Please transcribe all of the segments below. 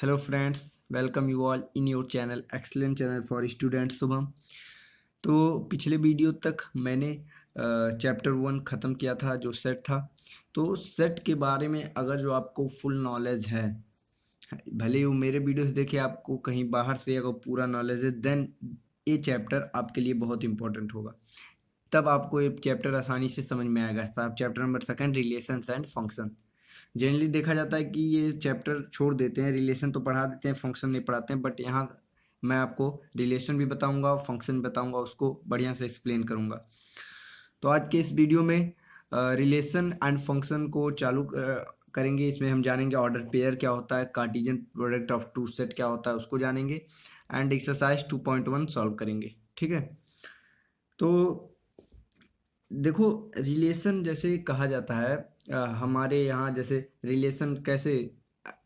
Hello friends, welcome you all in your channel excellent channel for students Shubham. तो पिछले video तक मैंने chapter 1 ख़त्म किया था जो सेट था। तो सेट के बारे में अगर जो आपको फुल नॉलेज है, भले ही वो मेरे वीडियोस देखे आपको कहीं बाहर से अगर पूरा नॉलेज है, देन ये चैप्टर आपके लिए बहुत इंपॉर्टेंट होगा। तब आपको ये चैप्टर आसानी से समझ में आएगा। साहब chapter number 2 relations and function. Generally देखा जाता है कि ये चैप्टर छोड़ देते हैं, रिलेशन तो पढ़ा देते हैं, फंक्शन नहीं पढ़ाते हैं। बट यहाँ मैं आपको रिलेशन भी बताऊंगा, फंक्शन भी बताऊंगा, उसको बढ़िया से एक्सप्लेन करूंगा। तो आज के इस वीडियो में रिलेशन एंड फंक्शन को चालू करेंगे। इसमें हम जानेंगे ऑर्डर पेयर क्या होता है, Cartesian product of two set क्या होता है उसको जानेंगे, एंड एक्सरसाइज 2.1 सॉल्व करेंगे। ठीक है, तो देखो रिलेशन जैसे कहा जाता है, हमारे यहाँ जैसे रिलेशन कैसे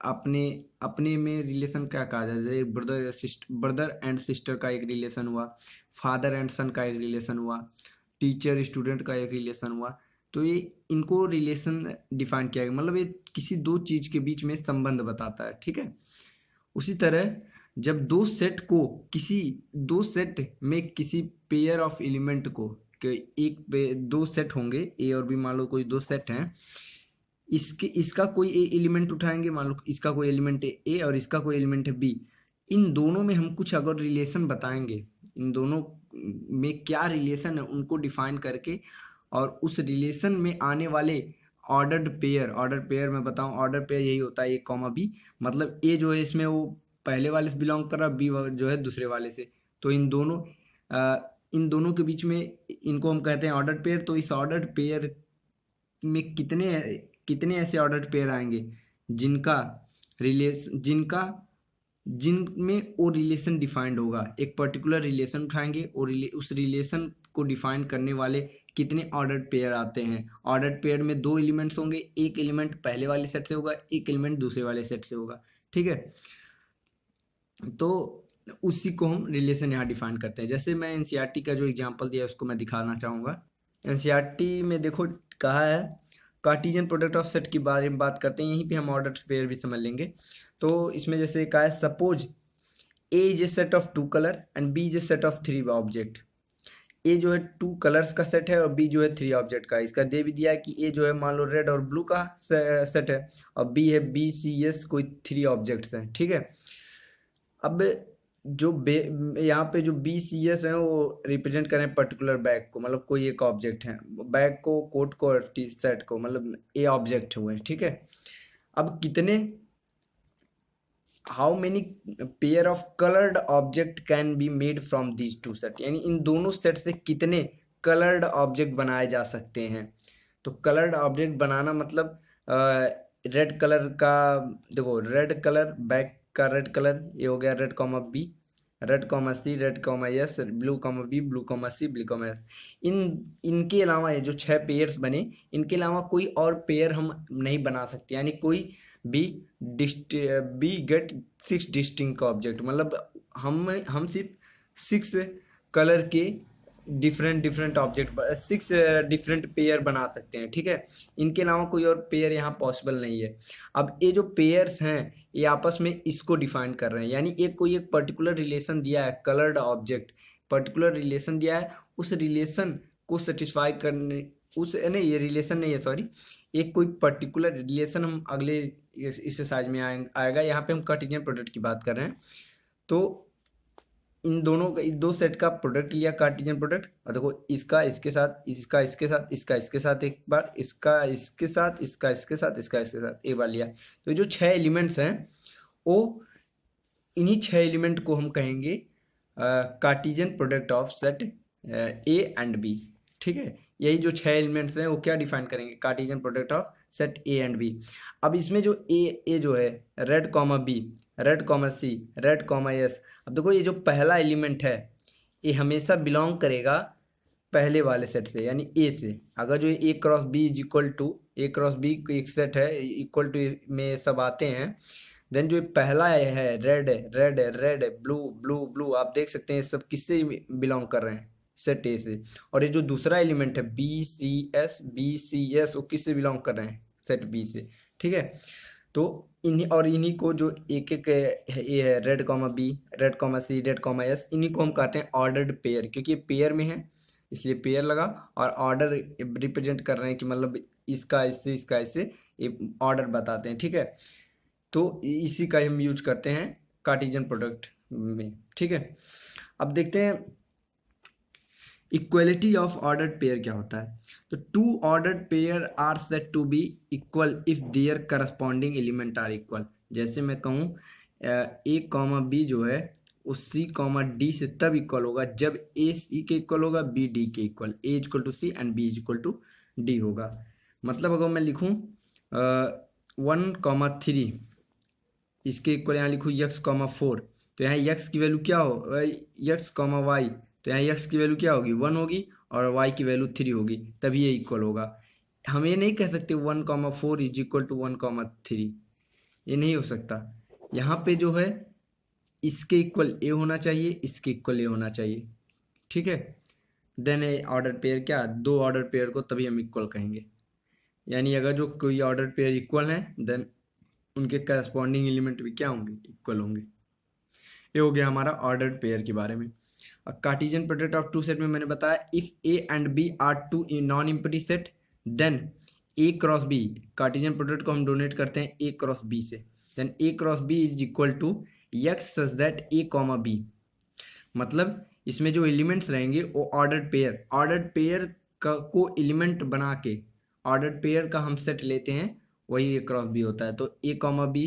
अपने अपने में रिलेशन क्या कहा जाता है, जैसे ब्रदर एंड सिस्टर का एक रिलेशन हुआ, फादर एंड सन का एक रिलेशन हुआ, टीचर स्टूडेंट का एक रिलेशन हुआ। तो ये इनको रिलेशन डिफाइन किया गया, मतलब ये किसी दो चीज के बीच में संबंध बताता है। ठीक है, उसी तरह जब दो सेट में किसी पेयर ऑफ एलिमेंट को दो सेट होंगे, ए और बी, मान लो कोई दो सेट हैं, इसका कोई ए एलिमेंट उठाएंगे, मान लो इसका कोई एलिमेंट है ए और इसका कोई एलिमेंट है बी। इन दोनों में हम कुछ अगर रिलेशन बताएंगे, इन दोनों में क्या रिलेशन है उनको डिफाइन करके, और उस रिलेशन में आने वाले ऑर्डर पेयर मैं बताऊं, ऑर्डर पेयर यही होता है ए कॉमा बी। मतलब ए जो है इसमें वो पहले वाले से बिलोंग कर रहा है, बी जो है दूसरे वाले से। तो इन दोनों के बीच में इनको हम कहते हैं ऑर्डर पेयर। तो इस ऑर्डर पेयर में कितने कितने ऐसे ऑर्डर पेयर आएंगे जिनका रिलेशन जिनका जिनमें वो रिलेशन डिफाइंड होगा। एक पर्टिकुलर रिलेशन उठाएंगे और उस रिलेशन को डिफाइन करने वाले कितने ऑर्डर पेयर आते हैं। ऑर्डर पेयर में दो एलिमेंट्स होंगे, एक एलिमेंट पहले वाले सेट से होगा, एक एलिमेंट दूसरे वाले सेट से होगा। ठीक है, तो उसी को हम रिलेशन यहाँ डिफाइन करते हैं। जैसे मैं एनसीईआरटी का जो एग्जांपल दिया उसको मैं दिखाना चाहूँगा। एनसीईआरटी में देखो कहा है कार्टेशियन प्रोडक्ट ऑफ सेट के बारे में बात करते हैं, यहीं पे हम ऑर्डर पेयर भी समझ लेंगे। तो इसमें जैसे कहा है, suppose A is a set of two colour and B is a set of three object. A जो है टू कलर्स का सेट है और बी जो है थ्री ऑब्जेक्ट का। इसका दे भी दिया है कि ए जो है मान लो रेड और ब्लू का सेट है, और बी है बी सी एस कोई थ्री ऑब्जेक्ट्स हैं। ठीक है, अब जो यहाँ पे जो बी सी एस है वो रिप्रेजेंट करें पर्टिकुलर बैग को, मतलब कोई एक ऑब्जेक्ट है, बैग को, कोट को और टी शर्ट को, मतलब ए ऑब्जेक्ट हुए। ठीक है, अब कितने how many pair of coloured object can be made from these two set, यानी इन दोनों सेट से कितने कलर्ड ऑब्जेक्ट बनाए जा सकते हैं। तो कलर्ड ऑब्जेक्ट बनाना मतलब रेड कलर का, देखो रेड कलर, बैक का रेड कलर, ये हो गया red comma B, red comma C, red comma S, blue comma B, blue comma C, blue comma S. इन इनके अलावा ये जो 6 पेयर्स बने, इनके अलावा कोई और पेयर हम नहीं बना सकते, यानी कोई be be get 6 distinct object, मतलब हम सिर्फ 6 कलर के different different object, 6 different pair बना सकते हैं। ठीक है, इनके अलावा कोई और पेयर यहाँ पॉसिबल नहीं है। अब ये जो पेयर्स हैं ये आपस में इसको डिफाइन कर रहे हैं, यानी एक कोई एक पर्टिकुलर रिलेशन दिया है, कलर्ड ऑब्जेक्ट पर्टिकुलर रिलेशन दिया है, उस रिलेशन को सेटिस्फाई करने, उस नहीं ये रिलेशन नहीं है, सॉरी, एक कोई पर्टिकुलर रिलेशन हम अगले इस साइज में आएगा। यहाँ पे हम कार्टेशियन प्रोडक्ट की बात कर रहे हैं। तो इन दोनों का, दो सेट का प्रोडक्ट लिया कार्टेशियन प्रोडक्ट, और देखो इसका इसके साथ, इसका इसके साथ, इसका इसके साथ, एक बार इसका इसके साथ, इसका इसके साथ, इसका इसके साथ एक बार लिया। तो जो 6 एलिमेंट्स हैं वो, इन्हीं 6 एलिमेंट को हम कहेंगे Cartesian product of set A and B. ठीक है, यही जो 6 एलिमेंट्स हैं वो क्या डिफाइन करेंगे, Cartesian product of set A and B. अब इसमें जो ए जो है red comma B, red comma C, red comma S. अब देखो ये जो पहला एलिमेंट है ये हमेशा बिलोंग करेगा पहले वाले सेट से, यानी ए से। अगर जो A cross B is equal to, A cross B एक सेट है, इक्वल टू में सब आते हैं, देन जो पहला है red red red, blue blue blue, आप देख सकते हैं सब किससे बिलोंग कर रहे हैं, सेट ए से। और ये जो दूसरा एलिमेंट है बी सी एस वो किससे बिलोंग कर रहे हैं, सेट बी से। ठीक है, तो इन्हीं को जो एक एक red comma B, red comma C, red comma S, इन्हीं को हम कहते हैं ऑर्डर्ड पेयर, क्योंकि ये पेयर में है इसलिए पेयर लगा, और ऑर्डर रिप्रेजेंट कर रहे हैं कि मतलब इसका इससे ऑर्डर बताते हैं, ठीक है। तो इसी का हम यूज करते हैं कार्टेशियन प्रोडक्ट में, ठीक है। अब देखते हैं इक्वलिटी ऑफ ऑर्डर्ड पेयर क्या होता है। तो two ordered pair are set to be equal if their corresponding element are equal. जैसे मैं कहूँ ए कॉमा बी जो है वो सी कॉमा डी से तब इक्वल होगा जब ए सी के इक्वल होगा, बी डी के equal, A equal to C and B equal to D होगा। मतलब अगर मैं लिखूँ 1,3 इसके इक्वल यहाँ लिखूँ x,4, तो यहाँ x की वैल्यू क्या हो, x,y, तो यहाँ x की वैल्यू क्या होगी 1 होगी और y की वैल्यू 3 होगी, तभी ये इक्वल होगा। हम ये नहीं कह सकते 1,4 इज इक्वल टू 1,3, ये नहीं हो सकता। यहाँ पे जो है इसके इक्वल ए होना चाहिए, इसके इक्वल ए होना चाहिए, ठीक है। देन ऑर्डर पेयर क्या, दो ऑर्डर पेयर को तभी हम इक्वल कहेंगे। यानी अगर जो कोई ऑर्डर पेयर इक्वल है देन उनके करस्पॉन्डिंग एलिमेंट भी क्या होंगे, इक्वल होंगे। ये हो गया हमारा ऑर्डर्ड पेयर के बारे में। Cartesian product of two set में मैंने बताया if A and B are two non empty set then A cross B, Cartesian product को हम डोनेट करते हैं ए क्रॉस बी से, then A cross B is equal to x such that a comma b. मतलब इसमें जो elements रहेंगे वो ऑर्डर्ड पेयर को एलिमेंट बना के ऑर्डर्ड पेयर का हम सेट लेते हैं, वही ए क्रॉस बी होता है। तो ए कॉमा बी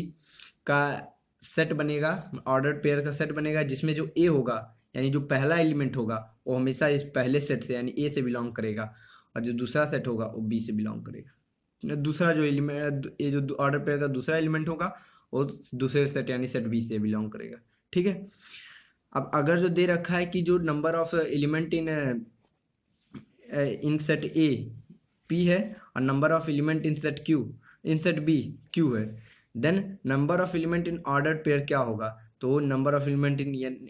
का सेट बनेगा, ऑर्डर्ड पेयर का सेट बनेगा जिसमें जो ए होगा यानी जो पहला एलिमेंट होगा वो हमेशा इस पहले सेट से यानी ए से बिलोंग करेगा, और जो दूसरा सेट होगा वो बी से बिलोंग करेगा। दूसरा जो एलिमेंट, ये जो ऑर्डर पेयर का दूसरा एलिमेंट होगा वो दूसरे सेट यानी सेट बी से बिलोंग करेगा, ठीक है। अब अगर जो दे रखा है कि जो number of element in set A P है और number of element in set B Q है, then number of element in ordered pair क्या होगा, तो number of element in n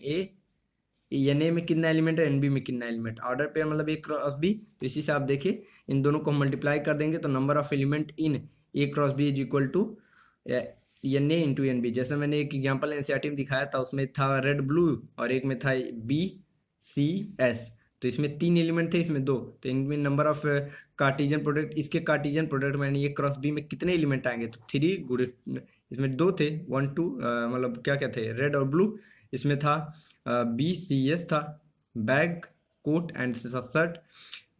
A में कितना एलिमेंट है, एन बी में कितना एलिमेंट, ऑर्डर पेयर मतलब ए क्रॉस बी। तो इसी से आप देखिए इन दोनों को मल्टीप्लाई कर देंगे तो number of element in A cross B is equal to n A into n B. जैसे मैंने एक एग्जाम्पल एनसीईआरटी में दिखाया था, उसमें था रेड ब्लू और एक में था बी सी एस, तो इसमें 3 एलिमेंट थे, इसमें 2, तो इनमें नंबर ऑफ कार्टेशियन प्रोडक्ट, इसके कार्टेशियन प्रोडक्ट में ये क्रॉस बी में कितने एलिमेंट आएंगे, तो 3 गुड, इसमें 2 थे 1 2 मतलब क्या क्या थे रेड और ब्लू, इसमें था बी सी एस था, बैग कोट एंड शर्ट,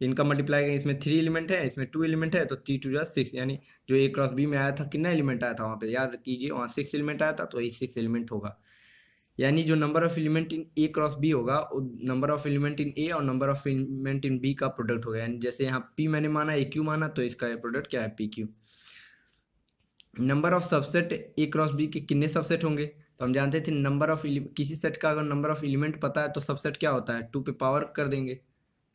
इनका मल्टीप्लाई करेंगे, इसमें 3 एलिमेंट है, इसमें 2 एलिमेंट है, तो 3 2 जा 6, यानी जो ए क्रॉस बी में आया था कितना एलिमेंट आया था वहाँ पे याद कीजिए, वहाँ 6 एलिमेंट आया था, तो यही 6 एलिमेंट होगा। यानी जो number of element in A cross B होगा वो number of element in A और number of element in B का प्रोडक्ट होगा। यानी जैसे यहाँ पी मैंने माना ए क्यू माना, तो इसका प्रोडक्ट क्या है p q. Number of subset A cross B के कितने सबसेट होंगे, तो हम जानते थे नंबर ऑफ किसी सेट का अगर नंबर ऑफ एलिमेंट पता है तो सबसेट क्या होता है 2 पे पावर कर देंगे,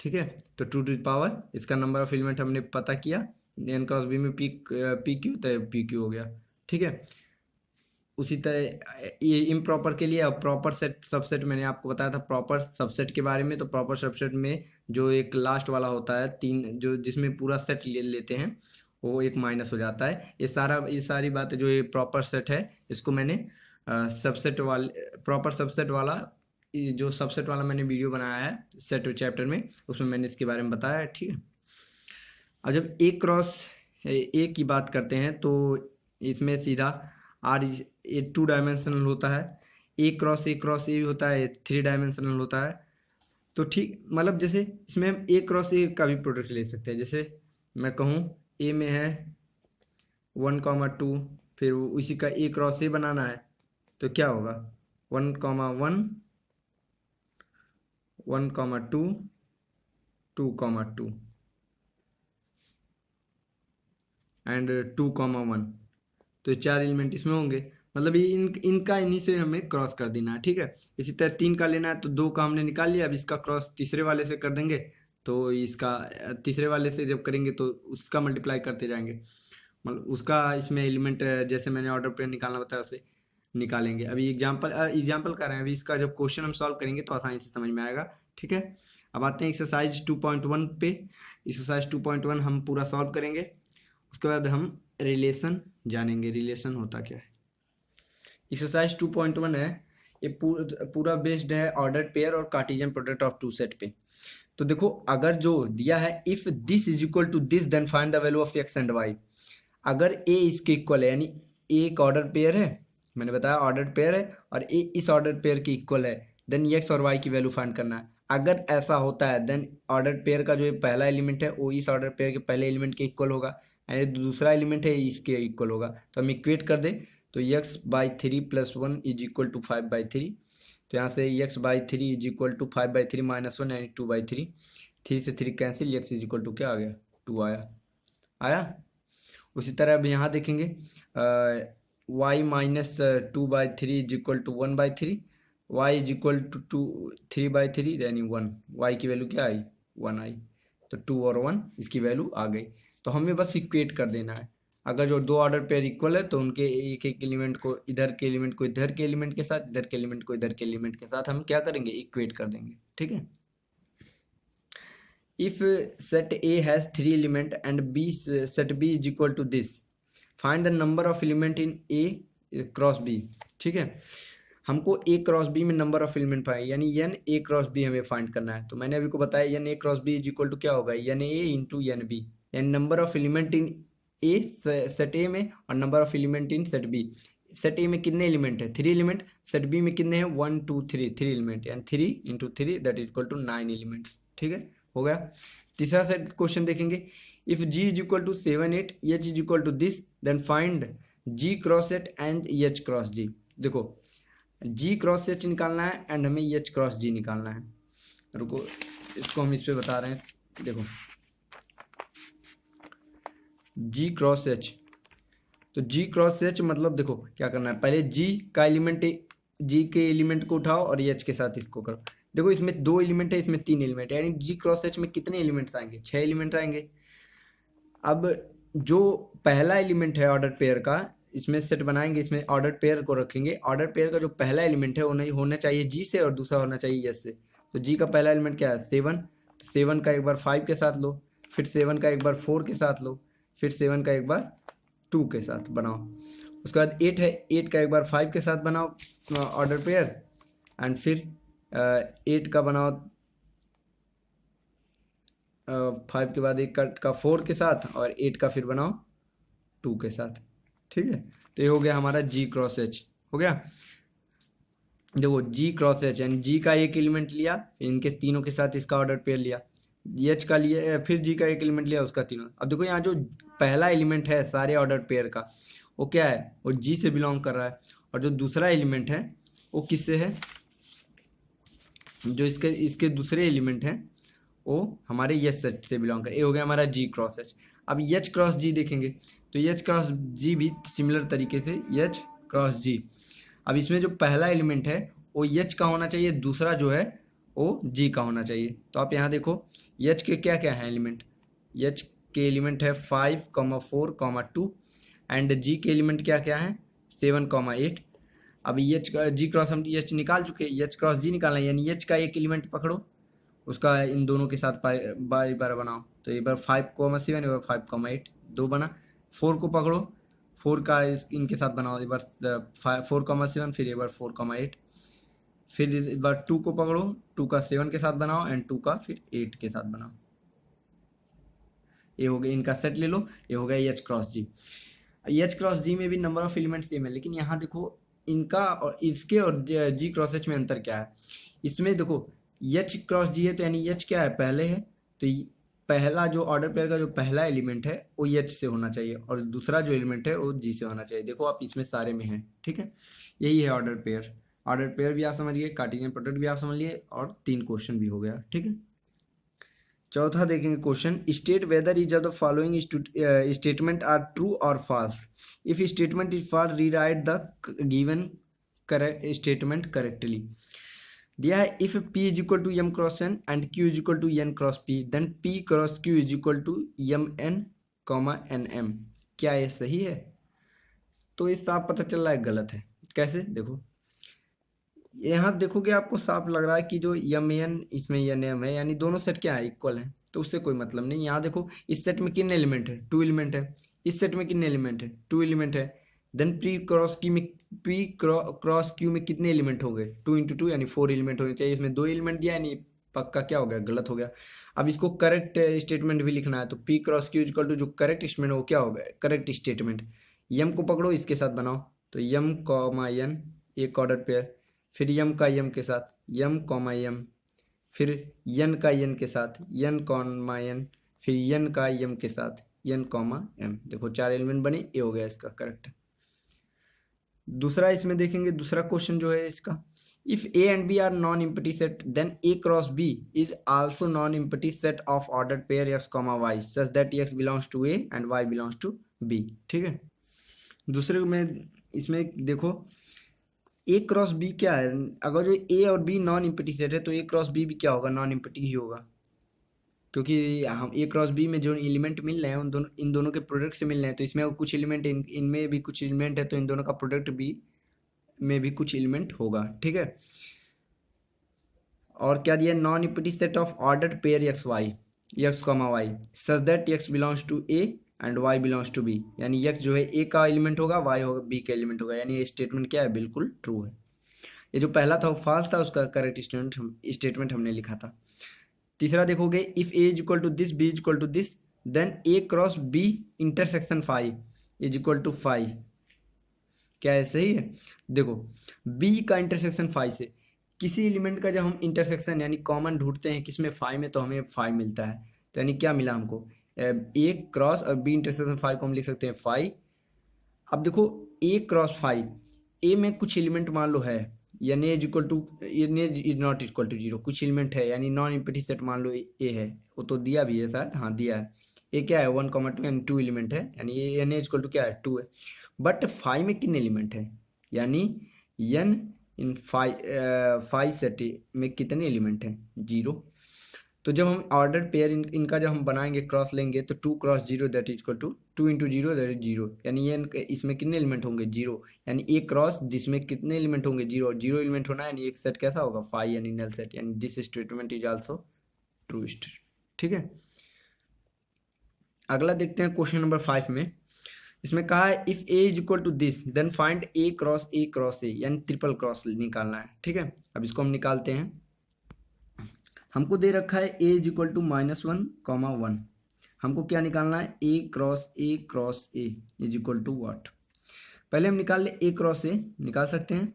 ठीक है। तो 2 टू पावर इसका नंबर ऑफ एलिमेंट हमने पता किया, एन क्रॉस बी में पी क्यू, तो पी क्यू हो गया, ठीक है। उसी तरह ये इम्प्रॉपर के लिए प्रॉपर सेट सबसेट मैंने आपको बताया था प्रॉपर सबसेट के बारे में। तो प्रॉपर सबसेट में जो एक लास्ट वाला होता है 3 जो जिसमें पूरा सेट लेते हैं वो एक माइनस हो जाता है। ये सारी बातें जो ये प्रॉपर सेट है इसको मैंने सबसेट वाले प्रॉपर सबसेट वाला जो सबसेट वाला मैंने वीडियो बनाया है सेट चैप्टर में, उसमें मैंने इसके बारे में बताया है, ठीक है। अब जब ए क्रॉस ए की बात करते हैं तो इसमें सीधा आर ये 2 डायमेंशनल होता है, ए क्रॉस ए होता है 3 डायमेंशनल होता है। तो ठीक मतलब जैसे इसमें हम ए क्रॉस ए का भी प्रोडक्ट ले सकते हैं। जैसे मैं कहूँ ए में है 1,2, फिर उसी का ए क्रॉस ए बनाना है तो क्या होगा 1,1 1,2 2,2 एंड 2,1, तो 4 एलिमेंट इसमें होंगे। मतलब ये इनका इन्हीं से हमें क्रॉस कर देना है, ठीक है। इसी तरह 3 का लेना है तो 2 का हमने निकाल लिया, अब इसका क्रॉस तीसरे वाले से कर देंगे, तो इसका तीसरे वाले से जब करेंगे तो उसका मल्टीप्लाई करते जाएंगे, मतलब उसका इसमें एलिमेंट जैसे मैंने ऑर्डर पे निकालना बताया उसे निकालेंगे। अभी एग्जाम्पल कर रहे हैं, अभी इसका जब क्वेश्चन हम सॉल्व करेंगे तो आसानी से समझ में आएगा, ठीक है। अब आते हैं एक्सरसाइज 2.1 पे। एक्सरसाइज 2.1 हम पूरा सॉल्व करेंगे, उसके बाद हम रिलेशन जानेंगे, रिलेशन होता क्या है। एक्सरसाइज 2.1 है, ये पूरा बेस्ड है ऑर्डर्ड पेयर और Cartesian product of two set पे। तो देखो अगर जो दिया है if this is equal to this then find the value of x and y. अगर ए इसके इक्वल है, यानी ए एक ऑर्डर पेयर है, मैंने बताया ऑर्डर पेयर है, और ए इस ऑर्डर पेयर के इक्वल है, देन एक्स और वाई की वैल्यू फाइंड करना है। अगर ऐसा होता है देन ऑर्डर पेयर का जो ये पहला एलिमेंट है वो इस ऑर्डर पेयर के पहले एलिमेंट के इक्वल होगा, यानी दूसरा एलिमेंट है इसके इक्वल होगा। तो हम इक्वेट कर दे तो x/3 + 1 इज इक्वल टू 5/3। तो यहाँ से x/3 इज इक्वल टू 5/3 - 1 यानी 2/3। 3 से 3 cancel, x is equal to क्या आ गया, 2 आया। उसी तरह अब यहाँ देखेंगे y - 2/3 is equal to 1/3, y is equal to 3/3 यानी 1, y की वैल्यू क्या आई, 1 आई। तो 2 और 1 इसकी वैल्यू आ गई। तो हमें बस इक्वेट कर देना है। अगर जो दो ऑर्डर पेयर इक्वल है तो उनके एक एक एलिमेंट को इधर के एलिमेंट को इधर के एलिमेंट के साथ, इधर के एलिमेंट को इधर के एलिमेंट के साथ हम क्या करेंगे, इक्वेट कर देंगे। ठीक है। If set A has 3 element and set B is equal to this, find the number of element in A cross B। ठीक है, हमको A क्रॉस B में नंबर ऑफ एलिमेंट पाए, यानी n A क्रॉस B हमें find करना है। तो मैंने अभी को बताया n A cross B is equal to क्या होगा, n A into n B, यानी number of element in A set A में और number of element in set B। Set A में कितने एलिमेंट है, 3 एलिमेंट, सेट B में कितने हैं, 1 2 3 3 एलिमेंट, यानी 3 into 3 that is equal to 9 elements. ठीक है, हो गया। तीसरा सेट क्वेश्चन देखेंगे, if g is equal to 7 8 h is equal to this then find g cross h and h cross g। देखो g क्रॉस h निकालना है एंड हमें h क्रॉस g निकालना है। रुको इसको हम इस पे बता रहे हैं, देखो g क्रॉस h, तो g क्रॉस h मतलब देखो क्या करना है, पहले g का एलिमेंट, g के एलिमेंट को उठाओ और h के साथ इसको करो। देखो इसमें 2 एलिमेंट है, इसमें 3 एलिमेंट है, यानी g क्रॉस h में कितने एलिमेंट्स आएंगे, 6 एलिमेंट आएंगे। अब जो पहला एलिमेंट है ऑर्डर पेयर का, इसमें सेट बनाएंगे, इसमें ऑर्डर पेयर को रखेंगे। ऑर्डर पेयर का जो पहला एलिमेंट है वो नहीं होना चाहिए g से और दूसरा होना चाहिए s से। तो g का पहला एलिमेंट क्या है, 7, तो 7 का एक बार 5 के साथ लो, फिर 7 का एक बार 4 के साथ लो, फिर 7 का एक बार 2 के साथ बनाओ। उसके बाद 8 है, 8 का एक बार 5 के साथ बनाओ ऑर्डर पेयर, एंड फिर 8 का बनाओ 5 के बाद 1 का 4 के साथ, और 8 का फिर बनाओ 2 के साथ। ठीक है, तो ये हो गया हमारा g क्रॉस h हो गया। देखो g क्रॉस h यानी g का एक एलिमेंट लिया, इनके तीनों के साथ इसका ऑर्डर पेयर लिया, h का लिए, फिर g का एक एलिमेंट लिया उसका तीनों। अब देखो यहाँ जो पहला एलिमेंट है सारे ऑर्डर पेयर का वो क्या है, वो g से बिलोंग कर रहा है, और जो दूसरा एलिमेंट है वो किससे है, जो इसके दूसरे एलिमेंट हैं वो हमारे यस सेट से बिलोंग करे। ये हो गया हमारा g क्रॉस h। अब h क्रॉस g देखेंगे, तो h क्रॉस g भी सिमिलर तरीके से h क्रॉस g। अब इसमें जो पहला एलिमेंट है वो h का होना चाहिए, दूसरा जो है वो g का होना चाहिए। तो आप यहाँ देखो h के क्या क्या है एलिमेंट, h के एलिमेंट है 5, 4, 2, एंड g के एलिमेंट क्या क्या है, 7, 8। अब एच का जी क्रॉस हम एच निकाल चुके, एच क्रॉस जी निकालना है, यानी एच का एक एलिमेंट पकड़ो, उसका इन दोनों के साथ बार बार बनाओ। तो एक बार 5,7, एक बार 5,8, 2 बना। 4 को पकड़ो, 4 का इनके साथ बनाओ, एक बार 4,7, फिर एक बार 4,8, फिर एक बार 2 को पकड़ो, 2 का 7 के साथ बनाओ, एंड 2 का फिर 8 के साथ बनाओ। ये हो गया, इनका सेट ले लो, ये हो गया एच क्रॉस जी। एच क्रॉस जी में भी नंबर ऑफ एलिमेंट सेम है, लेकिन यहाँ देखो इनका और इसके और जी क्रॉस एच में अंतर क्या है। इसमें देखो एच क्रॉस जी है तो यानी एच क्या है, पहले है, तो पहला जो ऑर्डर पेयर का जो पहला एलिमेंट है वो एच से होना चाहिए, और दूसरा जो एलिमेंट है वो जी से होना चाहिए। देखो आप इसमें सारे में हैं। ठीक है, यही है ऑर्डर पेयर। ऑर्डर पेयर भी आप समझ गए, कार्टेशियन प्रोडक्ट भी आप समझ लिए, और 3 क्वेश्चन भी हो गया। ठीक है, चौथा देखेंगे question, state whether is of the following statement are true और false. If statement is false rewrite the given statement correctly. दिया है if p is equal to m cross n and q is equal to n cross p then p cross q is equal to mn, nm। क्या ये सही है? तो ये साफ पता चल रहा है गलत है। कैसे? देखो यहाँ देखोगे आपको साफ लग रहा है कि जो यम एन इसमें एन एम है, यानी दोनों सेट क्या है, इक्वल है, तो उससे कोई मतलब नहीं। यहाँ देखो इस सेट में कितने एलिमेंट है, 2 एलिमेंट है, इस सेट में कितने एलिमेंट है, 2 एलिमेंट है। देन प्री क्रॉस क्यू में कितने एलिमेंट हो गए, 2 इंटू 2 यानी 4 एलिमेंट होने चाहिए। इसमें 2 एलिमेंट दिया है, नहीं पक्का क्या हो गया, गलत हो गया। अब इसको करेक्ट स्टेटमेंट भी लिखना है, तो p cross q equal to जो करेक्ट स्टेटमेंट हो क्या होगा, करेक्ट स्टेटमेंट। यम को पकड़ो, इसके साथ बनाओ, तो यम कॉमा यन एक ऑर्डर पेयर, फिर यम का यम के साथ यम कॉमा यम, फिर यन का यन के साथ यन कॉमा यन, फिर यन का यम के साथ यन कॉमा एम। देखो 4 एलिमेंट बने, ये हो गया इसका करेक्ट। दूसरा इसमें देखेंगे, दूसरा क्वेश्चन जो है इसका, if A and B are non empty set then A cross B is also non empty set of ordered pair x comma y such that x belongs to A and y belongs to B. ठीक है, दूसरे में इसमें देखो ए cross B क्या है, अगर जो ए और बी नॉन एम्प्टी सेट है तो ए क्रॉस बी भी क्या होगा, नॉन एम्प्टी ही होगा, क्योंकि हम ए क्रॉस बी में जो एलिमेंट मिल रहे हैं उन दोनों, इन दोनों के प्रोडक्ट से मिल रहे हैं, तो इसमें कुछ एलिमेंट इनमें भी कुछ एलिमेंट है, तो इन दोनों का प्रोडक्ट भी में भी कुछ एलिमेंट होगा। ठीक है, और क्या दिया, non empty set of ordered pair x y x comma y such that x belongs to A and y belongs to B, यानी एक्स जो है ए का एलिमेंट होगा, वाई होगा बी का एलिमेंट होगा, यानी ये स्टेटमेंट क्या है, बिल्कुल ट्रू है। ये जो पहला था वो फॉल्स था, उसका करेक्ट स्टेटमेंट हमने लिखा था। तीसरा देखोगे, if A is equal to this B is equal to this then A cross B intersection five is equal to five, क्या है, सही है। देखो बी का इंटरसेक्शन फाइव से, किसी एलिमेंट का जब हम इंटरसेक्शन यानी कॉमन ढूंढते हैं किसमें, फाइव में, तो हमें फाइव मिलता है, तो यानी क्या मिला हमको, ए क्रॉस और बी इंटरसेक्शन फाइव को हम लिख सकते हैं फाइव। अब देखो ए क्रॉस फाइव, ए में कुछ एलिमेंट मान लो है, यानी is equal to is not equal to zero, कुछ एलिमेंट है यानी नॉन एम्प्टी सेट मान लो ए है, वो तो दिया भी है शायद, हाँ दिया है। ए क्या है 1, 2 यानी 2 एलिमेंट है, यानी एन इज इक्वल टू क्या है 2 है। बट फाइव में कितने एलिमेंट है, यानी एन इन फाइव सेट में कितने एलिमेंट हैं, 0। तो जब हम ऑर्डर पेयर इनका जब हम बनाएंगे, क्रॉस लेंगे, तो 2 cross 0 that is equal to 2 into 0 that is 0, यानी ये इसमें कितने एलिमेंट होंगे, 0, यानी ए क्रॉस जिसमें कितने एलिमेंट होंगे, 0, और 0 एलिमेंट होना है, यानी एक सेट कैसा होगा, 5, यानी नल सेट, यानी this statement is also true. ठीक है, अगला देखते हैं क्वेश्चन नंबर 5 में। इसमें कहा है if A is equal to this then find A cross A, यानी ट्रिपल क्रॉस निकालना है। ठीक है, अब इसको हम निकालते हैं। हमको दे रखा है ए इज इक्वल टू -1, 1, हमको क्या निकालना है, A cross A is equal to what. पहले हम निकाल ले ए क्रॉस ए, निकाल सकते हैं,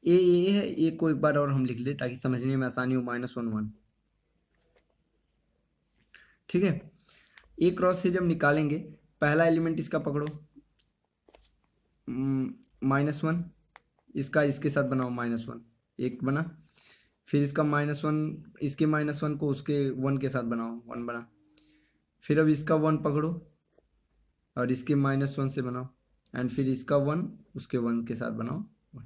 ए है, ए को एक बार और हम लिख ले ताकि समझने में आसानी हो, -1, 1। ठीक है, ए क्रॉस से जब निकालेंगे, पहला एलिमेंट इसका पकड़ो -1, इसका इसके साथ बनाओ -1, एक बना, फिर इसका -1, इसके -1 को उसके 1 के साथ बनाओ, 1 बना, फिर अब इसका 1 पकड़ो और इसके -1 से बनाओ, एंड फिर इसका 1 उसके 1 के साथ बनाओ 1।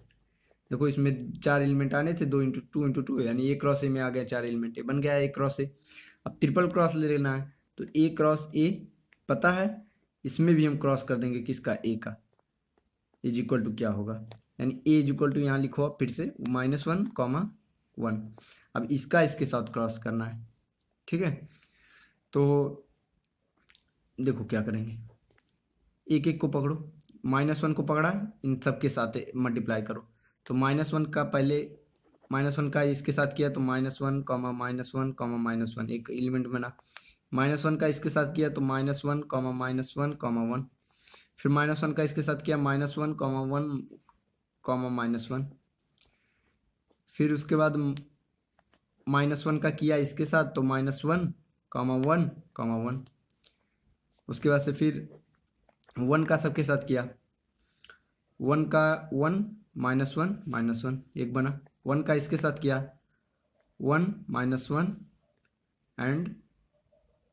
देखो इसमें 4 एलिमेंट आने थे, 2 इंटू 2 इंटू 2, यानी ए क्रॉस ए में आ गया 4 एलिमेंट, ए बन गया ए क्रॉस ए। अब ट्रिपल क्रॉस ले लेना है, तो ए क्रॉस ए पता है, इसमें भी हम क्रॉस कर देंगे किसका, ए का, इज इक्वल टू क्या होगा, यानी ए इज इक्वल टू यहाँ लिखो आप फिर से -1, 1। अब इसका इसके साथ क्रॉस करना है। ठीक है, तो देखो क्या करेंगे, एक एक को पकड़ो, -1 को पकड़ा, इन सब के साथ मल्टीप्लाई करो, तो -1 का पहले -1 का इसके साथ किया तो -1, -1, एक एलिमेंट बना, -1 का इसके साथ किया तो -1, -1, 1, फिर -1 का इसके साथ किया -1, -1, फिर उसके बाद -1 का किया इसके साथ तो -1, 1, 1, उसके बाद से फिर 1 का सबके साथ किया, 1 का 1, -1, एक बना, 1 का इसके साथ किया 1, -1 एंड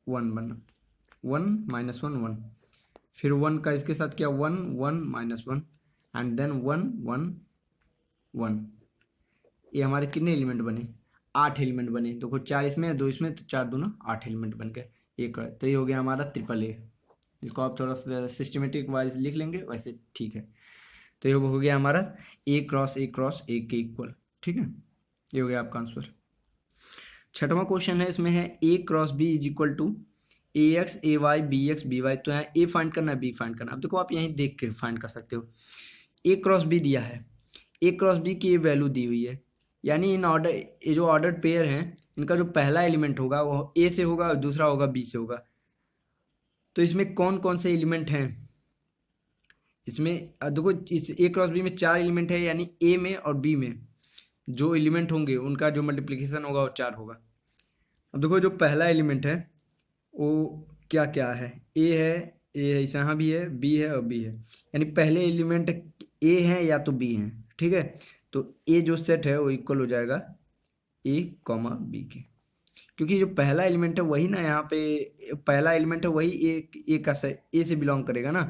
1 बना, 1, -1, 1, फिर 1 का इसके साथ किया 1, 1, -1 एंड देन 1, 1, 1। ये हमारे कितने एलिमेंट बने, 8 एलिमेंट बने, देखो 4 इसमें 2 इसमें, तो 4 दूना 8 एलिमेंट बन गए, एक, तो ये हो गया हमारा ट्रिपल ए। इसको आप थोड़ा सा सिस्टमेटिक वाइज लिख लेंगे वैसे ठीक है, तो ये हो गया हमारा ए क्रॉस ए के इक्वल। ठीक है, ये हो गया आपका आंसर। छठवां क्वेश्चन है, इसमें है A cross B is equal to A x A y B x B y, तो यहाँ ए फाइंड करना है बी फाइंड करना है। अब देखो आप यहीं देख के फाइंड कर सकते हो। ए क्रॉस बी दिया है, ए क्रॉस बी की ये वैल्यू दी हुई है, यानी इन ऑर्डर, ये जो ऑर्डर्ड पेयर हैं इनका जो पहला एलिमेंट होगा वो ए से होगा और दूसरा होगा बी से होगा। तो इसमें कौन कौन से एलिमेंट हैं, इसमें देखो इस ए क्रॉस बी में 4 एलिमेंट है, यानी ए में और बी में जो एलिमेंट होंगे उनका जो मल्टीप्लिकेशन होगा वो 4 होगा। अब देखो जो पहला एलिमेंट है वो क्या क्या है, ए है, यहाँ भी है, बी है और बी है, यानी पहले एलिमेंट ए है या तो बी है, ठीक है। तो ए जो सेट है वो इक्वल हो जाएगा ए कॉमा बी के, क्योंकि जो पहला एलिमेंट है वही ना, यहाँ पे पहला एलिमेंट है वही ए का ए से बिलोंग करेगा ना।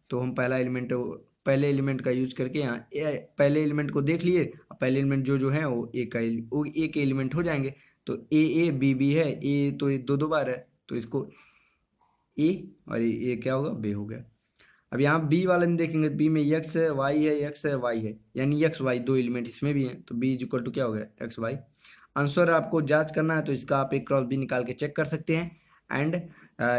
तो हम पहले एलिमेंट का यूज करके यहाँ पहले एलिमेंट को देख लिए, पहले एलिमेंट जो जो है वो ए के एलिमेंट हो जाएंगे। तो ए बी बी है, ए तो दो बार है, तो इसको ए और ये क्या होगा बे हो गया। अब यहाँ बी वाले में देखेंगे, बी में एक्स है वाई है, एक्स है वाई है, यानी एक्स वाई 2 एलिमेंट इसमें भी हैं, तो बी इज इक्वल टू क्या हो गया एक्स वाई। आंसर आपको जांच करना है तो इसका आप एक क्रॉस बी निकाल के चेक कर सकते हैं। एंड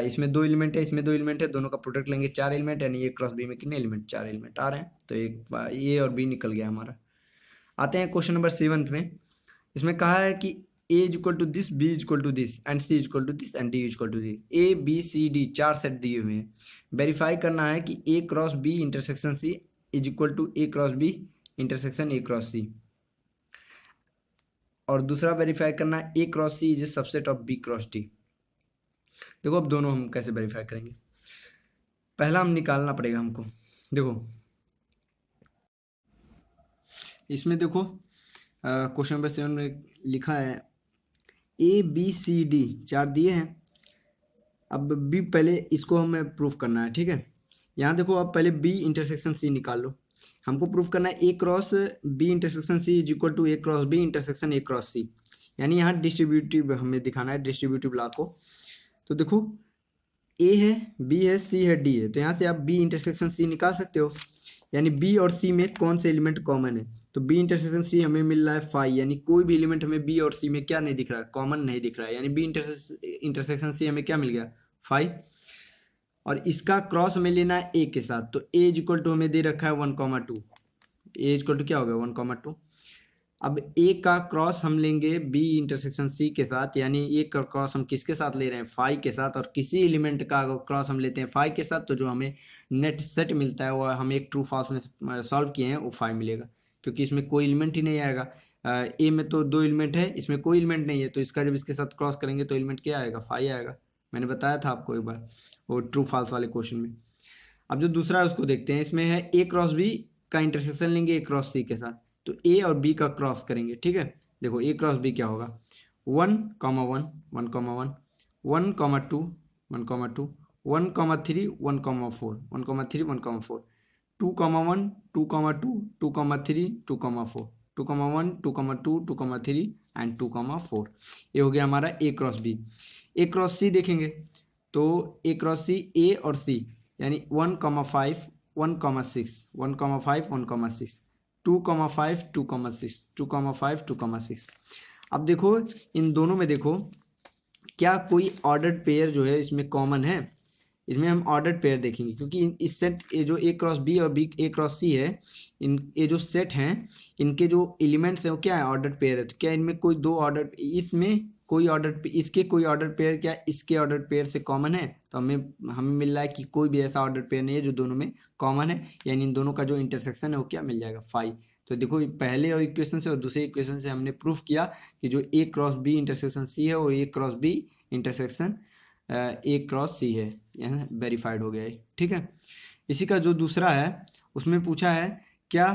इसमें 2 एलिमेंट है, इसमें 2 एलिमेंट है, दोनों का प्रोडक्ट लेंगे 4 एलिमेंट, यानी ये क्रॉस बी में कितने एलिमेंट 4 एलिमेंट आ रहे हैं, तो एक ए और बी निकल गया हमारा। आते हैं क्वेश्चन नंबर 7 में। इसमें कहा है कि A is equal to this, B is equal to this and C is equal to this and D is equal to this. A B C D 4 set दिए हुए हैं। वेरीफाई करना है कि A cross B intersection C is equal to A cross B intersection A cross C, और दूसरा verify करना है A cross C is a subset of B cross D. देखो अब दोनों हम कैसे वेरीफाई करेंगे, पहला हम निकालना पड़ेगा हमको। देखो इसमें देखो क्वेश्चन नंबर 7 में लिखा है ए बी सी डी 4 दिए हैं। अब बी पहले इसको हमें प्रूफ करना है, ठीक है। यहाँ देखो आप पहले बी इंटरसेक्शन सी निकाल लो, हमको प्रूफ करना है A cross B intersection C is equal to A cross B intersection A cross C, यानी यहाँ डिस्ट्रीब्यूटिव हमें दिखाना है, डिस्ट्रीब्यूटिव लॉ को। तो देखो ए है, बी है, सी है, डी है, तो यहाँ से आप बी इंटरसेक्शन सी निकाल सकते हो, यानी बी और सी में कौन से एलिमेंट कॉमन है। तो बी इंटरसेक्शन सी हमें मिल रहा है 5, यानी कोई भी एलिमेंट हमें बी और सी में क्या नहीं दिख रहा है, कॉमन नहीं दिख रहा है, यानी बी इंटरसेक्शन सी हमें क्या मिल गया 5। और इसका क्रॉस हमें लेना है ए के साथ, तो ए इज इक्वल टू हमें दे रखा है 1,2, ए इज इक्वल टू क्या हो गया 1,2। अब ए का क्रॉस हम लेंगे बी इंटरसेक्शन सी के साथ, यानी ए का क्रॉस हम किसके साथ ले रहे हैं 5 के साथ, और किसी एलिमेंट का क्रॉस हम लेते हैं 5 के साथ, तो जो हमें नेट सेट मिलता है वो हम एक ट्रू फॉल्स में सॉल्व किए हैं वो 5 मिलेगा, क्योंकि इसमें कोई एलिमेंट ही नहीं आएगा। ए में तो 2 एलिमेंट है, इसमें कोई एलिमेंट नहीं है, तो इसका जब इसके साथ क्रॉस करेंगे तो एलिमेंट क्या आएगा 5 आएगा। मैंने बताया था आपको एक बार वो ट्रू फॉल्स वाले क्वेश्चन में। अब जो दूसरा है उसको देखते हैं, इसमें है ए क्रॉस बी का इंटरसेक्शन लेंगे ए क्रॉस सी के साथ, तो ए और बी का क्रॉस करेंगे, ठीक है। देखो ए क्रॉस बी क्या होगा 1,1 1,1 1,2 1,2 1,3 1,3 1,4 1,3 1,4 2,1 2,2 2,3 2,4 2,1 2,2 2,3 एंड 2,4। ये हो गया हमारा ए क्रॉस बी। ए क्रॉस सी देखेंगे तो ए क्रॉस सी ए और सी, यानी 1,5 1,6 1,5 1,6 2,5 2,6 2,5 2,6। अब देखो इन दोनों में देखो क्या कोई ऑर्डर्ड पेयर जो है इसमें कॉमन है, इसमें हम ऑर्डर्ड पेयर देखेंगे, क्योंकि इस सेट ये जो ए क्रॉस बी और बी ए क्रॉस सी है, इन ये जो सेट हैं इनके जो एलिमेंट्स हैं वो क्या है ऑर्डर्ड पेयर है। तो क्या इनमें कोई दो ऑर्डर, इसमें कोई ऑर्डर, इसके कोई ऑर्डर पेयर क्या इसके ऑर्डर पेयर से कॉमन है, तो हमें मिल रहा है कि कोई भी ऐसा ऑर्डर पेयर नहीं है जो दोनों में कॉमन है, यानी इन दोनों का जो इंटरसेक्शन है वो क्या मिल जाएगा 5। तो देखो पहले और इक्वेशन से और दूसरे इक्वेशन से हमने प्रूफ किया कि जो A cross B intersection C है वो A cross B intersection A cross C है, यहाँ वेरीफाइड हो गया है, ठीक है। इसी का जो दूसरा है उसमें पूछा है क्या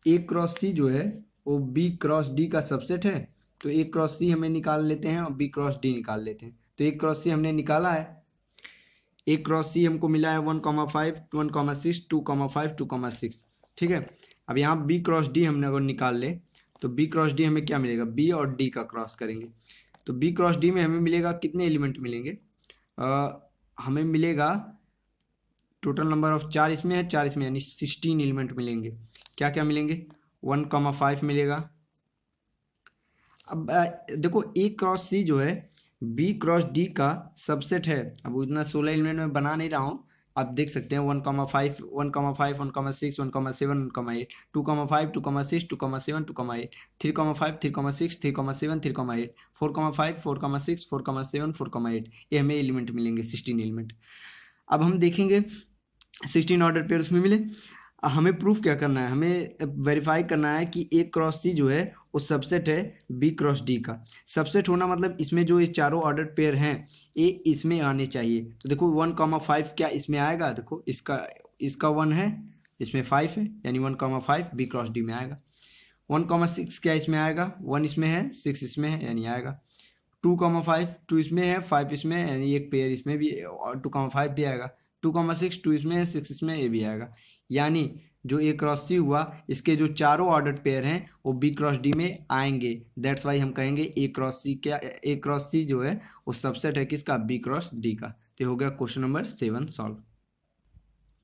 ए क्रॉस सी जो है वो बी क्रॉस डी का सबसेट है। तो ए क्रॉस सी हमें निकाल लेते हैं और बी क्रॉस डी निकाल लेते हैं। तो ए क्रॉस सी हमने निकाला है, ए क्रॉस सी हमको मिला है 1,5 1,6 2,5 2,6, ठीक है। अब यहाँ बी क्रॉस डी हमने अगर निकाल ले तो बी क्रॉस डी हमें क्या मिलेगा, बी और डी का क्रॉस करेंगे तो बी क्रॉस डी में हमें मिलेगा कितने एलिमेंट मिलेंगे, हमें मिलेगा टोटल नंबर ऑफ 4 इसमें है 4 इसमें, यानी 16 एलिमेंट मिलेंगे। क्या क्या मिलेंगे 1,5 मिलेगा। अब देखो ए क्रॉस सी जो है बी क्रॉस डी का सबसेट है। अब उतना 16 एलिमेंट में बना नहीं रहा हूँ, आप देख सकते हैं 1,5 1,5 1,6 1,7 1,8 2,5 2,6 2,7 2,8 3,5 3,6 3,7 3,8 4,5 4,6 4,7 4,8 ये हमें एलिमेंट मिलेंगे 16 एलिमेंट। अब हम देखेंगे 16 ऑर्डर पेयर उसमें मिले। हमें प्रूफ क्या करना है, हमें वेरीफाई करना है कि ए क्रॉस सी जो है वो सबसेट है बी क्रॉस डी का। सबसेट होना मतलब इसमें जो ये चारों ऑर्डर पेयर हैं ये इसमें आने चाहिए। तो देखो 1,5 क्या इसमें आएगा, देखो इसका 1 है, इसमें 5 है, यानी 1,5 बी क्रॉस डी में आएगा। 1,6 क्या इसमें आएगा, 1 इसमें है 6 इसमें है, यानी आएगा। 2,5 2 इसमें है 5 इसमें है, यानी एक पेयर इसमें भी और 2,5 भी आएगा। 2,6 2 इसमें है 6 इसमें, ये भी आएगा। यानी जो ए क्रॉस सी हुआ इसके जो चारों ऑर्डर पेयर हैं वो बी क्रॉस डी में आएंगे। दैट्स वाई हम कहेंगे ए क्रॉस सी क्या, ए क्रॉस सी जो है वो सबसेट है किसका, बी क्रॉस डी का। तो हो गया question number 7 solve.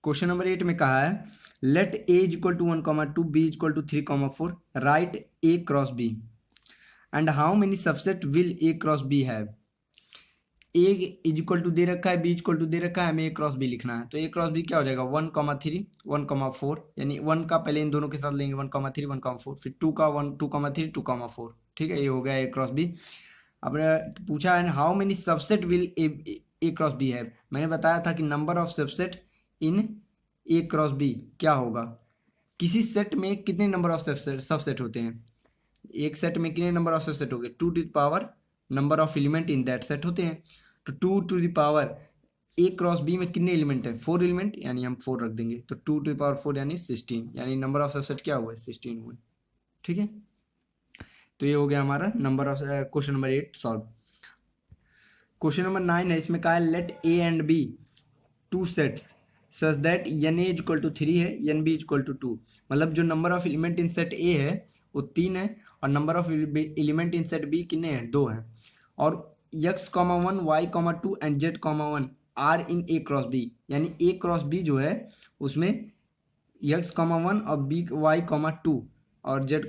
Question number 8 में कहा है let A is equal to 1,2 B is equal to 3,4 write A cross B and how many subset will A cross B have. A is equal to दे रखा है, B is equal to दे रखा है, हमें ए क्रॉस बी लिखना है। तो ए क्रॉस बी क्या हो जाएगा 1,3 1,4, यानी 1 का पहले इन दोनों के साथ लेंगे 1,3 1,4, फिर 2 का 1 2,3 2,4, ठीक है, ये हो गया ए क्रॉस बी। अब पूछा है how many subset will A cross B है। मैंने बताया था कि number of subset in A cross B क्या होगा, किसी सेट में कितने नंबर ऑफ सबसेट होते हैं, एक सेट में कितने नंबर ऑफ सबसेट हो गए 2 to the power number of element in that set होते हैं। तो 2 to the power A cross B में कितने एलिमेंट है 4 एलिमेंट, यानी हम 4 रख देंगे। तो 2 टू द पावर 4 यानी 16, यानी नंबर ऑफ सबसेट क्या हुआ 16 हुए, ठीक है। तो ये हो गया हमारा number of question number 8 solve. Question number 9 है, इसमें कहा है let A and B two sets such that n A is equal to 3 है n B is equal to 2। मतलब जो number of element in set A है वो 3 है और number of element in set B कितने हैं 2 हैं। और x, 1 y, 2 and z, 1 are in A cross B, यानी ए क्रॉस बी जो है उसमें x, 1 और b y, 2 और z,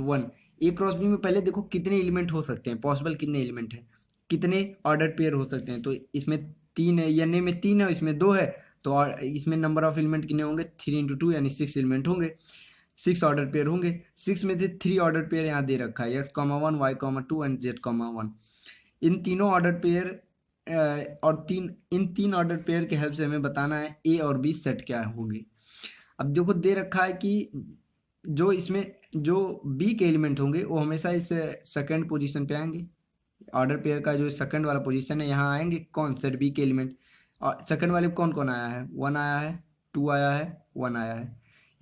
1। ए क्रॉस बी में पहले देखो कितने एलिमेंट हो सकते हैं, पॉसिबल कितने एलिमेंट हैं, कितने ऑर्डर पेयर हो सकते हैं। तो इसमें 3 है, एन ए में 3 है, इसमें 2 है, तो इसमें नंबर ऑफ एलिमेंट कितने होंगे 3 इंटू 2 यानी 6 एलिमेंट होंगे, 6 ऑर्डर पेयर होंगे। 6 में से 3 ऑर्डर पेयर यहाँ दे रखा है x, 1 y, 2 एंड z, 1। इन तीनों ऑर्डर पेयर और इन तीन ऑर्डर पेयर के हेल्प से हमें बताना है ए और बी सेट क्या होंगे। अब देखो दे रखा है कि जो इसमें जो बी के एलिमेंट होंगे वो हमेशा इस सेकंड पोजीशन पे आएंगे। ऑर्डर पेयर का जो सेकंड वाला पोजीशन है यहाँ आएंगे कौन, सेट बी के एलिमेंट। और सेकंड वाले कौन कौन आया है 1 आया है 2 आया है 1 आया है।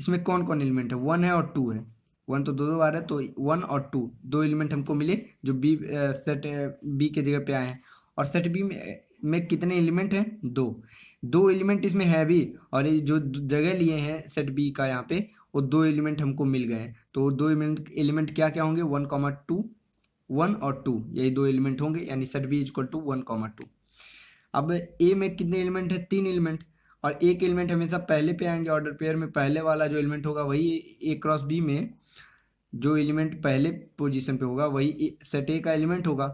इसमें कौन कौन एलिमेंट है 1 है और 2 है, 1 तो दो बार है, तो 1 और 2 दो एलिमेंट हमको मिले जो बी सेट बी के जगह पे आए हैं। और सेट बी में कितने एलिमेंट हैं 2 एलिमेंट इसमें है भी, और ये जो जगह लिए हैं सेट बी का यहाँ पे वो 2 एलिमेंट हमको मिल गए हैं। तो 2 एलिमेंट क्या क्या होंगे 1,2 1 और 2, यही 2 एलिमेंट होंगे, यानी set B is equal to 1,2। अब ए में कितने एलिमेंट है 3 एलिमेंट, और एक एलिमेंट हमेशा पहले पे आएंगे ऑर्डर पेयर में, पहले वाला जो एलिमेंट होगा वही ए क्रॉस बी में जो एलिमेंट पहले पोजीशन पे होगा वही सेट ए का एलिमेंट होगा।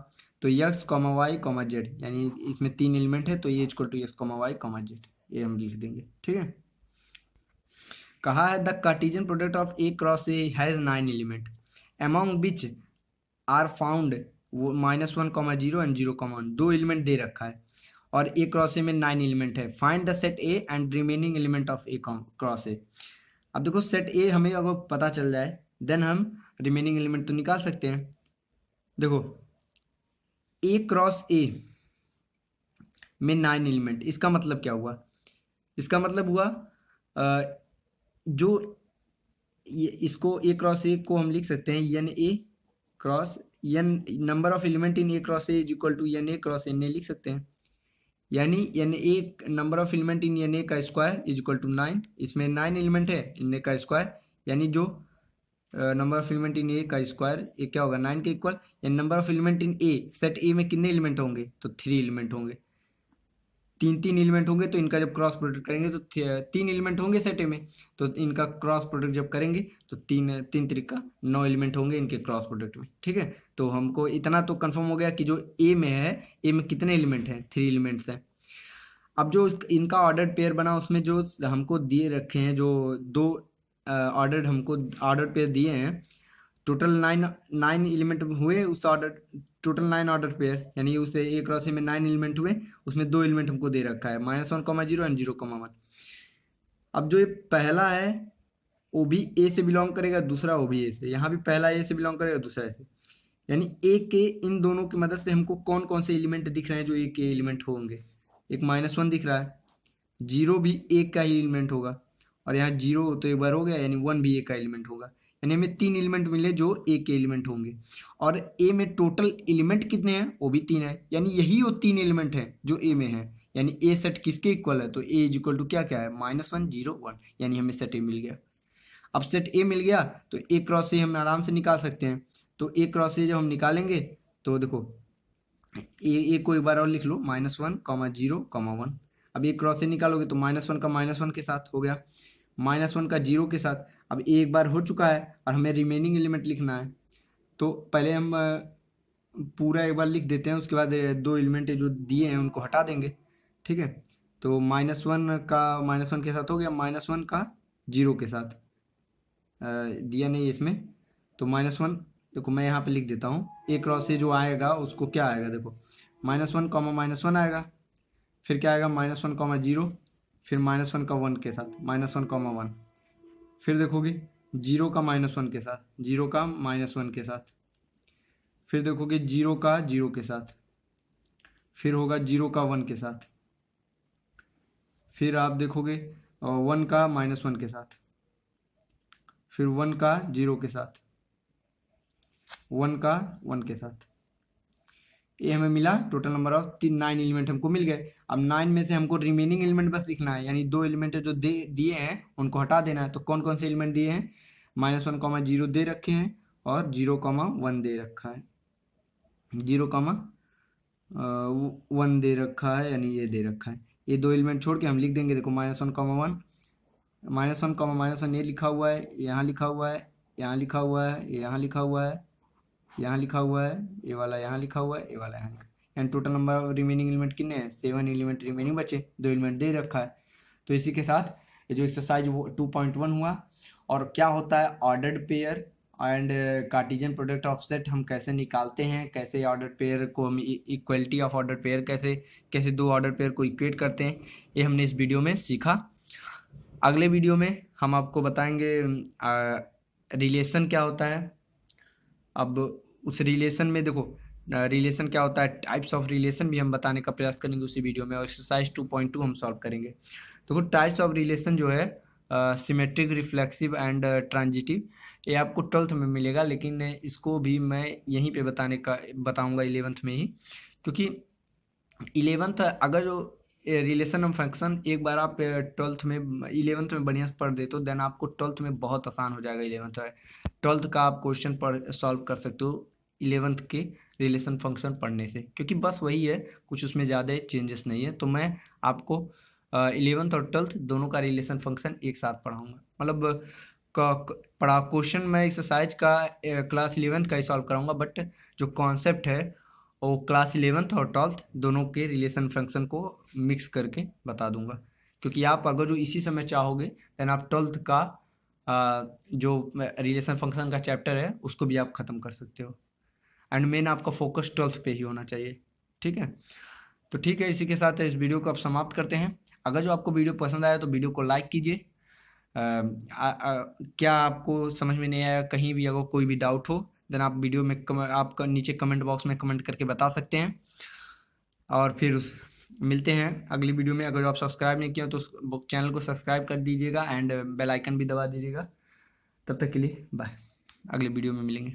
तो x, y, z, यानी इसमें 3 एलिमेंट है, तो ये equal to x, y, z, ये हम लिख देंगे, ठीक है। कहा है the Cartesian product of A cross A has 9 element among which are found -1, 0 and 0,1। 2 element दे रखा है और ए क्रॉस ए में 9 एलिमेंट है। Find the set A and remaining element of A cross ए। अब देखो सेट ए हमें अगर पता चल जाए देन हम रिमेनिंग एलिमेंट तो निकाल सकते हैं। देखो ए क्रॉस ए में 9 एलिमेंट, इसका मतलब क्या हुआ, इसका मतलब हुआ जो इसको ए क्रॉस ए को हम लिख सकते हैं n A cross n, number of element in A cross A is equal to n A cross n A लिख सकते हैं, यानी n A number of element in n A का स्क्वायर इज इक्वल टू 9। इसमें 9 element है, N A का square यानी जो नंबर ऑफ एलिमेंट इन ए का स्क्वायर ये क्या होगा 9 के इक्वल, यानी number of element in A set ए में कितने एलिमेंट होंगे तो 3 एलिमेंट होंगे। तीन तीन एलिमेंट होंगे तो इनका जब क्रॉस प्रोडक्ट करेंगे तो तीन एलिमेंट होंगे सेट ए में, तो इनका क्रॉस प्रोडक्ट जब करेंगे तो तीन तीन तरीका 9 एलिमेंट होंगे इनके क्रॉस प्रोडक्ट में। ठीक है, तो हमको इतना तो कंफर्म हो गया कि जो ए में है, ए में कितने एलिमेंट हैं, 3 एलिमेंट्स हैं। अब जो इनका ऑर्डर पेयर बना उसमें जो हमको दिए रखे हैं, जो दो ऑर्डर पेयर दिए हैं, टोटल 9 एलिमेंट हुए उस ऑर्डर, टोटल 9 ऑर्डर पेयर, यानी उसे ए क्रॉस ए में 9 एलिमेंट हुए, उसमें 2 एलिमेंट हमको दे रखा है, -1, 0 एंड 0, 1। अब जो ये पहला है वो भी ए से बिलोंग करेगा, दूसरा वो भी ए से, यहाँ भी पहला ए से बिलोंग करेगा, दूसरा ए से, यानी ए के इन दोनों की मदद से हमको कौन कौन से एलिमेंट दिख रहे हैं जो ए के एलिमेंट होंगे। एक -1 दिख रहा है, 0 भी ए का ही एलिमेंट होगा, और यहाँ 0 तो एक बार हो गया, यानी 1 भी ए का एलिमेंट होगा, यानी हमें 3 एलिमेंट मिले जो ए के एलिमेंट होंगे। और ए में टोटल एलिमेंट कितने हैं, वो भी 3 है, यानी यही वो 3 एलिमेंट हैं जो ए में है, यानी ए सेट किसके इक्वल है, तो ए इज इक्वल टू क्या क्या है, -1, 0, 1, यानी हमें सेट ए मिल गया। अब सेट ए मिल गया तो ए क्रॉस ए हम आराम से निकाल सकते हैं। तो ए क्रॉस ए जब हम निकालेंगे तो देखो ए को एक बार और लिख लो, -1, 0, 1। अब ए क्रॉस ए निकालोगे तो -1 का -1 के साथ हो गया, -1 का 0 के साथ। अब ए एक बार हो चुका है और हमें रिमेनिंग एलिमेंट लिखना है, तो पहले हम पूरा एक बार लिख देते हैं, उसके बाद 2 एलिमेंट जो दिए हैं उनको हटा देंगे। ठीक है, तो -1 का -1 के साथ हो गया, -1 का 0 के साथ दिया नहीं इसमें, तो -1 देखो मैं यहाँ पे लिख देता हूँ, ए क्रॉस ए जो आएगा उसको क्या आएगा, देखो -1, -1 आएगा, फिर क्या आएगा, -1, 0, फिर -1 का 1 के साथ, -1, 1, फिर देखोगे 0 का -1 के साथ, 0 का -1 के साथ, फिर देखोगे 0 का 0 के साथ, फिर होगा 0 का 1 के साथ, फिर आप देखोगे 1 का -1 के साथ, फिर 1 का 0 के साथ, 1 का 1 के साथ। ये हमें मिला टोटल नंबर ऑफ 9 एलिमेंट हमको मिल गए। अब 9 में से हमको रिमेनिंग एलिमेंट बस लिखना है, यानी 2 एलिमेंट जो दिए हैं उनको हटा देना है। तो कौन कौन से एलिमेंट दिए हैं, -1, 0 दे रखे हैं और 0, 1 दे रखा है, 0, 1 दे रखा है, यानी ये दे रखा है। ये 2 एलिमेंट छोड़ के हम लिख देंगे, देखो -1, 1, -1, ये लिखा हुआ है, यहाँ लिखा हुआ है, यहाँ लिखा हुआ है, यहाँ लिखा हुआ है, यहाँ लिखा हुआ है, ये वाला यहाँ लिखा हुआ है, ये वाला यहाँ लिखा है, and total number remaining element कितने हैं, 7 एलिमेंट रिमेनिंग बचे, 2 एलिमेंट दे रखा है। तो इसी के साथ ये जो एक्सरसाइज 2.1 हुआ। और क्या होता है ordered pair and Cartesian product of set हम कैसे निकालते हैं, कैसे ऑर्डर पेयर को हम इक्वलिटी ऑफ ऑर्डर पेयर कैसे दो ऑर्डर पेयर को इक्वेट करते हैं, ये हमने इस वीडियो में सीखा। अगले वीडियो में हम आपको बताएंगे रिलेशन क्या होता है। अब उस रिलेशन में देखो रिलेशन क्या होता है, टाइप्स ऑफ रिलेशन भी हम बताने का प्रयास करेंगे उसी वीडियो में, और एक्सरसाइज 2.2 हम सॉल्व करेंगे। देखो टाइप्स ऑफ रिलेशन जो है सिमेट्रिक, रिफ्लेक्सिव एंड ट्रांजिटिव, ये आपको 12th में मिलेगा, लेकिन इसको भी मैं यहीं पे बताऊंगा 11th में ही, क्योंकि 11th अगर जो रिलेशन ऑफ फंक्शन एक बार आप 12th में 11th में बढ़िया से पढ़ दे तो देन आपको 12th में बहुत आसान हो जाएगा। 12th का आप क्वेश्चन सॉल्व कर सकते हो 11th के रिलेशन फंक्शन पढ़ने से, क्योंकि बस वही है, कुछ उसमें ज़्यादा चेंजेस नहीं है। तो मैं आपको 11th और 12th दोनों का रिलेशन फंक्शन एक साथ पढ़ाऊँगा, मतलब क्वेश्चन मैं एक्सरसाइज का क्लास 11th का ही सॉल्व कराऊंगा, बट जो कॉन्सेप्ट है वो क्लास 11th और 12th दोनों के रिलेशन फंक्शन को मिक्स करके बता दूंगा। क्योंकि आप अगर जो इसी समय चाहोगे देन आप 12th का जो रिलेशन फंक्शन का चैप्टर है उसको भी आप ख़त्म कर सकते हो, एंड मेन आपका फोकस 12th पे ही होना चाहिए। ठीक है, तो ठीक है, इसी के साथ इस वीडियो को आप समाप्त करते हैं। अगर जो आपको वीडियो पसंद आया तो वीडियो को लाइक कीजिए। क्या आपको समझ में नहीं आया, कहीं भी अगर कोई भी डाउट हो देन आप वीडियो में आपका नीचे कमेंट बॉक्स में कमेंट करके बता सकते हैं। और फिर मिलते हैं अगली वीडियो में। अगर आप सब्सक्राइब नहीं किया तो चैनल को सब्सक्राइब कर दीजिएगा एंड बेल आइकन भी दबा दीजिएगा। तब तक के लिए बाय, अगले वीडियो में मिलेंगे।